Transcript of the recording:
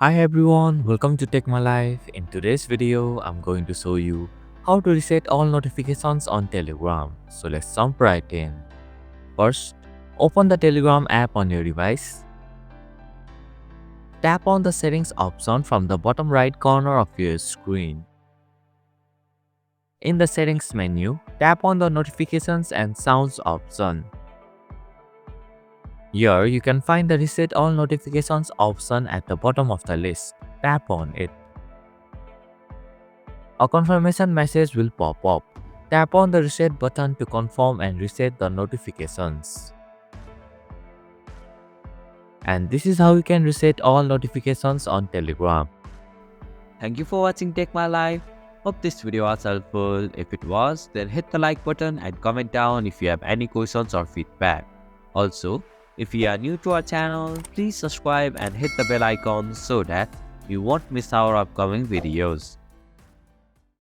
Hi everyone, welcome to Tech My Life. In today's video, I'm going to show you how to reset all notifications on Telegram. So let's jump right in. First, open the Telegram app on your device. Tap on the settings option from the bottom right corner of your screen. In the settings menu, tap on the notifications and sounds option. Here, you can find the reset all notifications option at the bottom of the list. Tap on it. A confirmation message will pop up. Tap on the reset button to confirm and reset the notifications. And this is how you can reset all notifications on Telegram. Thank you for watching Take My Life. Hope this video was helpful. If it was, then hit the like button and comment down if you have any questions or feedback. Also, if you are new to our channel, please subscribe and hit the bell icon so that you won't miss our upcoming videos.